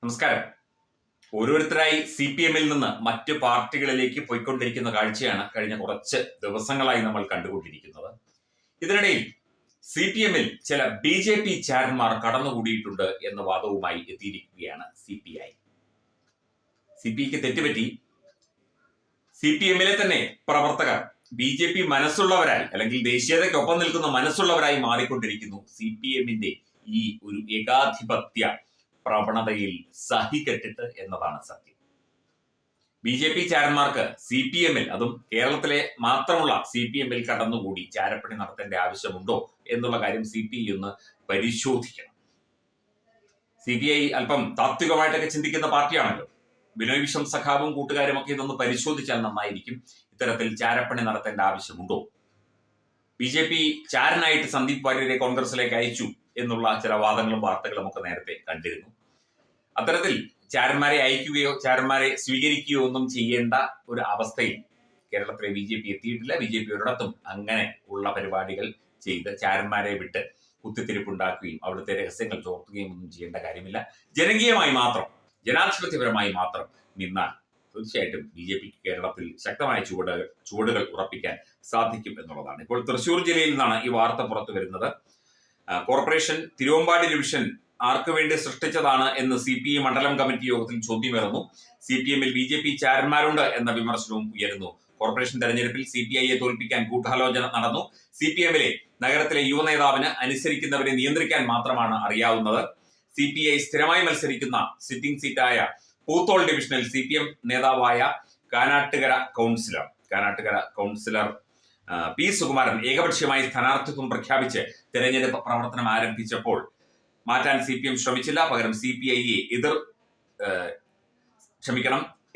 നമസ്കാരം. ഓരോരുത്തരായി CPM-ൽ നിന്ന് മറ്റു പാർട്ടികളിലേക്ക് പോയിക്കൊണ്ടിരിക്കുന്ന കാഴ്ചയാണ് കഴിഞ്ഞ കുറച്ച് ദിവസങ്ങളായി നമ്മൾ കണ്ടുകൊണ്ടിരിക്കുന്നത്. ഇതിനിടയിൽ CPM-ൽ ചില BJP ചാരന്മാർ കടന്നുകൂടിയിട്ടുണ്ട് എന്ന വാദവുമായി എത്തിയിരിക്കുകയാണ് CPI. CPIക്ക് തെറ്റുപറ്റി CPM-ലെ തന്നെ പ്രവർത്തകർ BJP മനസ്സുള്ളവരായി അല്ലെങ്കിൽ ദേശീയതയ്ക്കൊപ്പം നിൽക്കുന്ന മനസ്സുള്ളവരായി മാറിക്കൊണ്ടിരിക്കുന്നു. CPM-ന്റെ ഈ ഒരു ഏകാധിപത്യ പ്രവണതയിൽ സഹികെട്ടിട്ട് എന്നതാണ് സത്യം. BJP ചാരന്മാർക്ക് CPM-ൽ, അതും കേരളത്തിലെ മാത്രമുള്ള CPM-ൽ കടന്നുകൂടി ചാരപ്പണി നടത്തേണ്ട ആവശ്യമുണ്ടോ എന്നുള്ള കാര്യം CPI ഒന്ന് പരിശോധിക്കണം. CPI അല്പം താത്വികമായിട്ടൊക്കെ ചിന്തിക്കുന്ന പാർട്ടിയാണല്ലോ. ബിനോയ് വിശ്വം സഖാവും കൂട്ടുകാരും ഒക്കെ ഇതൊന്ന് പരിശോധിച്ചാൽ നന്നായിരിക്കും. ഇത്തരത്തിൽ ചാരപ്പണി നടത്തേണ്ട ആവശ്യമുണ്ടോ? BJP ചാരനായിട്ട് സന്ദീപ് വാര്യരെ കോൺഗ്രസിലേക്ക് അയച്ചു എന്നുള്ള ചില വാദങ്ങളും വാർത്തകളും ഒക്കെ നേരത്തെ കണ്ടിരുന്നു. അത്തരത്തിൽ ചാരന്മാരെ അയക്കുകയോ ചാരന്മാരെ സ്വീകരിക്കുകയോ ഒന്നും ചെയ്യേണ്ട ഒരു അവസ്ഥയിൽ കേരളത്തിലെ BJP എത്തിയിട്ടില്ല. BJP ഒരിടത്തും അങ്ങനെ ഉള്ള പരിപാടികൾ ചെയ്ത് ചാരന്മാരെ വിട്ട് കുത്തിത്തിരിപ്പുണ്ടാക്കുകയും അവിടുത്തെ രഹസ്യങ്ങൾ ചോർത്തുകയും ഒന്നും ചെയ്യേണ്ട കാര്യമില്ല. ജനകീയമായി മാത്രം, ജനാധിപത്യപരമായി മാത്രം നിന്നാൽ തീർച്ചയായിട്ടും BJPക്ക് കേരളത്തിൽ ശക്തമായ ചുവടുകൾ ഉറപ്പിക്കാൻ സാധിക്കും എന്നുള്ളതാണ്. ഇപ്പോൾ തൃശൂർ ജില്ലയിൽ നിന്നാണ് ഈ വാർത്ത പുറത്തു വരുന്നത്. കോർപ്പറേഷൻ തിരുവമ്പാടി ഡിവിഷൻ ആർക്കു വേണ്ടി സൃഷ്ടിച്ചതാണ് എന്ന് CPI മണ്ഡലം കമ്മിറ്റി യോഗത്തിൽ ചോദ്യമുയർന്നു. CPM-ൽ BJP ചാരന്മാരുണ്ട് എന്ന വിമർശനവും ഉയരുന്നു. കോർപ്പറേഷൻ തെരഞ്ഞെടുപ്പിൽ CPIയെ തോൽപ്പിക്കാൻ ഗൂഢാലോചന നടന്നു. CPM-ലെ നഗരത്തിലെ യുവനേതാവിന് അനുസരിക്കുന്നവരെ നിയന്ത്രിക്കാൻ മാത്രമാണ് അറിയാവുന്നത്. CPI സ്ഥിരമായി മത്സരിക്കുന്ന സിറ്റിംഗ് സീറ്റായ പൂത്തോൾ ഡിവിഷനിൽ CPM നേതാവായ കാനാട്ടുകര കൗൺസിലർ P. സുകുമാരൻ ഏകപക്ഷീയമായി സ്ഥാനാർത്ഥിത്വം പ്രഖ്യാപിച്ച് തെരഞ്ഞെടുപ്പ് പ്രവർത്തനം ആരംഭിച്ചപ്പോൾ മാറ്റാൻ CPM ശ്രമിച്ചില്ല. പകരം CPIയെ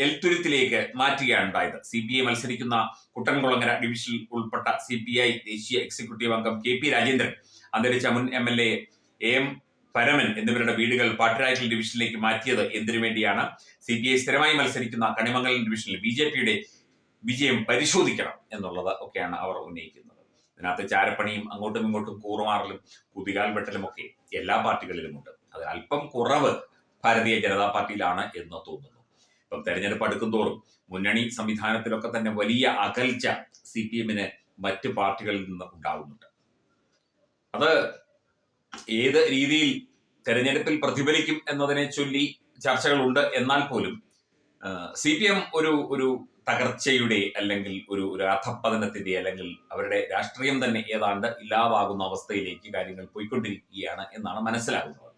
എൽത്തുരുത്തിലേക്ക് മാറ്റുകയാണ് ഉണ്ടായത്. CPI മത്സരിക്കുന്ന കുട്ടൻകുളങ്ങര ഡിവിഷനിൽ ഉൾപ്പെട്ട CPI ദേശീയ എക്സിക്യൂട്ടീവ് അംഗം KP രാജേന്ദ്രൻ, അന്തരിച്ച മുൻ MLA AM പരമൻ എന്നിവരുടെ വീടുകൾ പാട്ടുരായ്ക്കൽ ഡിവിഷനിലേക്ക് മാറ്റിയത് എന്തിനു വേണ്ടിയാണ്? CPI സ്ഥിരമായി മത്സരിക്കുന്ന കണിമംഗലം ഡിവിഷനിൽ BJPയുടെ വിജയം പരിശോധിക്കണം എന്നുള്ളത് ഒക്കെയാണ് അവർ ഉന്നയിക്കുന്നത്. ഇതിനകത്ത് ചാരപ്പണിയും അങ്ങോട്ടും ഇങ്ങോട്ടും കൂറുമാറലും കുതികാൽ വെട്ടലും ഒക്കെ എല്ലാ പാർട്ടികളിലുമുണ്ട്. അത് അല്പം കുറവ് ഭാരതീയ ജനതാ പാർട്ടിയിലാണ് എന്ന് തോന്നുന്നു. ഇപ്പം തെരഞ്ഞെടുപ്പ് അടുക്കും തോറും മുന്നണി സംവിധാനത്തിലൊക്കെ തന്നെ വലിയ അകൽച്ച CPM-ന് മറ്റു പാർട്ടികളിൽ നിന്ന് ഉണ്ടാകുന്നുണ്ട്. അത് ഏത് രീതിയിൽ തെരഞ്ഞെടുപ്പിൽ പ്രതിഫലിക്കും എന്നതിനെ ചൊല്ലി ചർച്ചകളുണ്ട്. എന്നാൽ പോലും CPM ഒരു തകർച്ചയുടെ അല്ലെങ്കിൽ ഒരു അധപ്പതനത്തിന്റെ അല്ലെങ്കിൽ അവരുടെ രാഷ്ട്രീയം തന്നെ ഏതാണ്ട് ഇല്ലാതാകുന്ന അവസ്ഥയിലേക്ക് കാര്യങ്ങൾ പോയിക്കൊണ്ടിരിക്കുകയാണ് എന്നാണ് മനസ്സിലാകുന്നത്.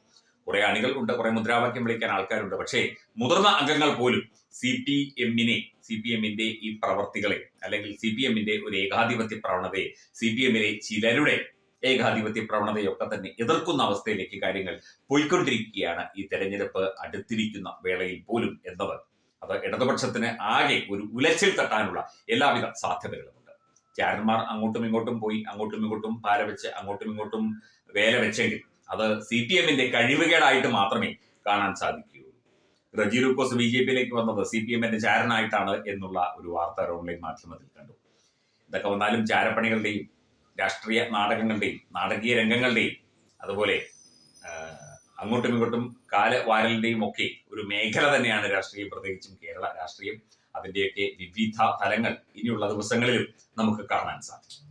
കുറെ അണികൾ ഉണ്ട്, കുറെ മുദ്രാവാക്യം വിളിക്കാൻ ആൾക്കാരുണ്ട്. പക്ഷേ മുതിർന്ന അംഗങ്ങൾ പോലും CPM-ന്റെ ഈ പ്രവർത്തികളെ അല്ലെങ്കിൽ CPM-ന്റെ ഒരു ഏകാധിപത്യ പ്രവണതയെ, CPM-ലെ ചിലരുടെ ഏകാധിപത്യ പ്രവണതയൊക്കെ തന്നെ എതിർക്കുന്ന അവസ്ഥയിലേക്ക് കാര്യങ്ങൾ പോയിക്കൊണ്ടിരിക്കുകയാണ് ഈ തെരഞ്ഞെടുപ്പ് അടുത്തിരിക്കുന്ന വേളയിൽ പോലും എന്നത്. അത് ഇടതുപക്ഷത്തിന് ആകെ ഒരു ഉലച്ചിൽ തട്ടാനുള്ള എല്ലാവിധ സാധ്യതകളുമുണ്ട്. ചാരന്മാർ അങ്ങോട്ടും ഇങ്ങോട്ടും പോയി, അങ്ങോട്ടും ഇങ്ങോട്ടും പാര വെച്ച്, അങ്ങോട്ടും ഇങ്ങോട്ടും വേല വെച്ചെങ്കിൽ അത് CPM-ന്റെ കഴിവുകേടായിട്ട് മാത്രമേ കാണാൻ സാധിക്കുകയുള്ളൂ. റജി ലൂക്കോസ് BJPയിലേക്ക് വന്നത് CPM-ന്റെ ചാരനായിട്ടാണ് എന്നുള്ള ഒരു വാർത്ത ഓൺലൈൻ മാധ്യമത്തിൽ കണ്ടു. ഇതൊക്കെ വന്നാലും ചാരപ്പണികളുടെയും രാഷ്ട്രീയ നാടകങ്ങളുടെയും നാടകീയ രംഗങ്ങളുടെയും അതുപോലെ അങ്ങോട്ടും ഇങ്ങോട്ടും കാലവാരലിന്റെയും ഒക്കെ ഒരു മേഖല തന്നെയാണ് രാഷ്ട്രീയം, പ്രത്യേകിച്ചും കേരള രാഷ്ട്രീയം. അതിന്റെയൊക്കെ വിവിധ തലങ്ങൾ ഇനിയുള്ള ദിവസങ്ങളിലും നമുക്ക് കാണാൻ സാധിക്കും.